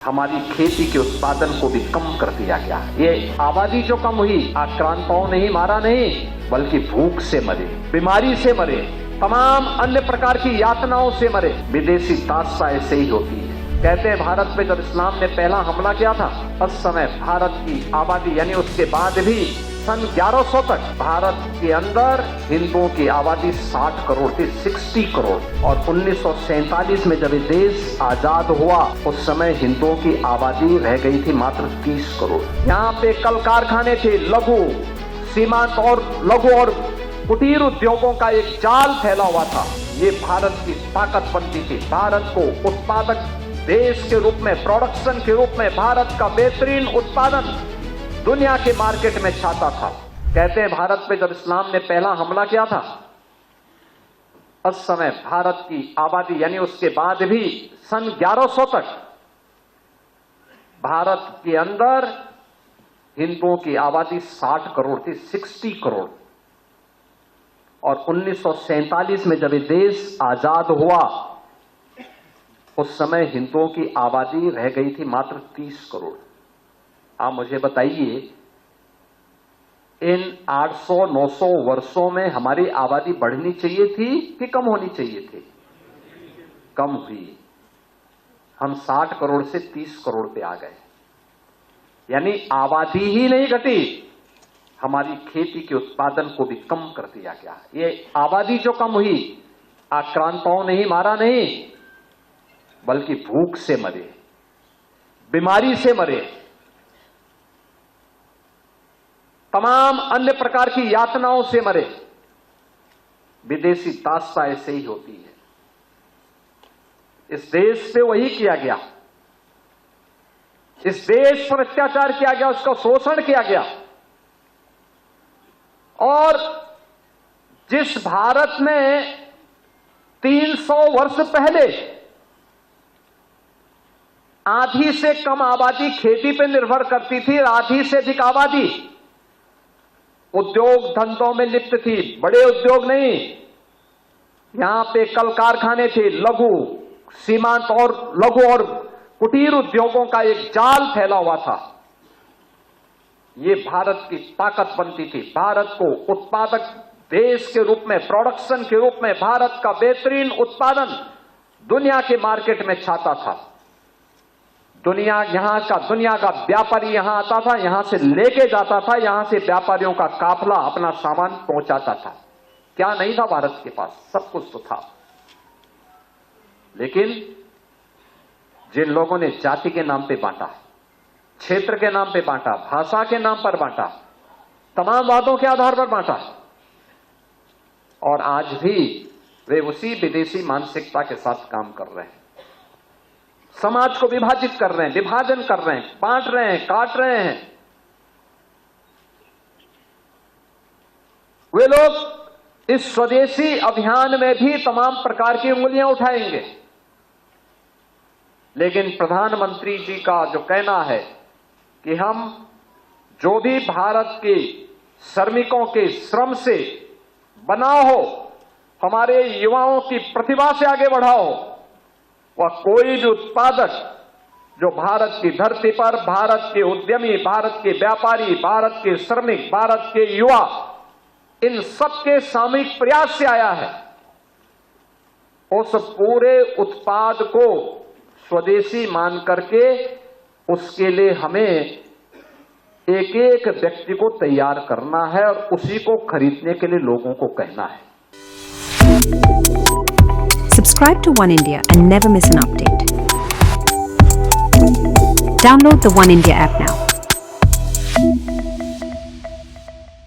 हमारी खेती के उत्पादन को भी कम कर दिया गया। ये आबादी जो कम हुई, आक्रांताओं ने ही मारा नहीं, बल्कि भूख से मरे, बीमारी से मरे, तमाम अन्य प्रकार की यातनाओं से मरे। विदेशी दास्ता ऐसे ही होती है। कहते हैं भारत पे जब इस्लाम ने पहला हमला किया था, उस समय भारत की आबादी यानी उसके बाद भी सन 1100 तक भारत के अंदर हिंदुओं की आबादी 60 करोड़ थी, 60 करोड़। और 1947 में जब ये देश आजाद हुआ, उस समय हिंदुओं की आबादी रह गई थी मात्र 30 करोड़। यहाँ पे कल कारखाने थे, लघु सीमांत और लघु और कुटीर उद्योगों का एक जाल फैला हुआ था। ये भारत की ताकत बनती थी। भारत को उत्पादक देश के रूप में, प्रोडक्शन के रूप में भारत का बेहतरीन उत्पादन दुनिया के मार्केट में छाता था। कहते हैं भारत पे जब इस्लाम ने पहला हमला किया था, उस समय भारत की आबादी यानी उसके बाद भी सन 1100 तक भारत के अंदर हिंदुओं की आबादी 60 करोड़ थी, 60 करोड़। और 1947 में जब ये देश आजाद हुआ, उस समय हिंदुओं की आबादी रह गई थी मात्र 30 करोड़। आप मुझे बताइए, इन 800-900 वर्षों में हमारी आबादी बढ़नी चाहिए थी कि कम होनी चाहिए थी? कम हुई। हम 60 करोड़ से 30 करोड़ पे आ गए। यानी आबादी ही नहीं घटी, हमारी खेती के उत्पादन को भी कम कर दिया गया। ये आबादी जो कम हुई, आक्रांताओं ने ही मारा नहीं, बल्कि भूख से मरे, बीमारी से मरे, तमाम अन्य प्रकार की यातनाओं से मरे। विदेशी दास्ता ऐसे ही होती है। इस देश पे वही किया गया। इस देश पर अत्याचार किया गया, उसका शोषण किया गया। और जिस भारत में 300 वर्ष पहले आधी से कम आबादी खेती पे निर्भर करती थी, आधी से अधिक आबादी उद्योग धंधों में लिप्त थी, बड़े उद्योग नहीं। यहां पे कल कारखाने थे, लघु सीमांत और लघु और कुटीर उद्योगों का एक जाल फैला हुआ था। ये भारत की ताकत बनती थी। भारत को उत्पादक देश के रूप में, प्रोडक्शन के रूप में भारत का बेहतरीन उत्पादन दुनिया के मार्केट में छाता था। दुनिया का व्यापारी यहां आता था, यहां से लेके जाता था, यहां से व्यापारियों का काफिला अपना सामान पहुंचाता था। क्या नहीं था भारत के पास? सब कुछ तो था। लेकिन जिन लोगों ने जाति के नाम पे बांटा, क्षेत्र के नाम पे बांटा, भाषा के नाम पर बांटा, तमाम वादों के आधार पर बांटा, और आज भी वे उसी विदेशी मानसिकता के साथ काम कर रहे हैं। समाज को विभाजित कर रहे हैं, विभाजन कर रहे हैं, बांट रहे हैं, काट रहे हैं। वे लोग इस स्वदेशी अभियान में भी तमाम प्रकार की उंगलियां उठाएंगे। लेकिन प्रधानमंत्री जी का जो कहना है कि हम जो भी भारत के श्रमिकों के श्रम से बना हो, हमारे युवाओं की प्रतिभा से आगे बढ़ाओ, वह कोई भी उत्पादक जो भारत की धरती पर भारत के उद्यमी, भारत के व्यापारी, भारत के श्रमिक, भारत के युवा, इन सबके सामूहिक प्रयास से आया है, उस पूरे उत्पाद को स्वदेशी मान करके उसके लिए हमें एक एक व्यक्ति को तैयार करना है और उसी को खरीदने के लिए लोगों को कहना है। Subscribe to One India and never miss an update. Download the One India app now.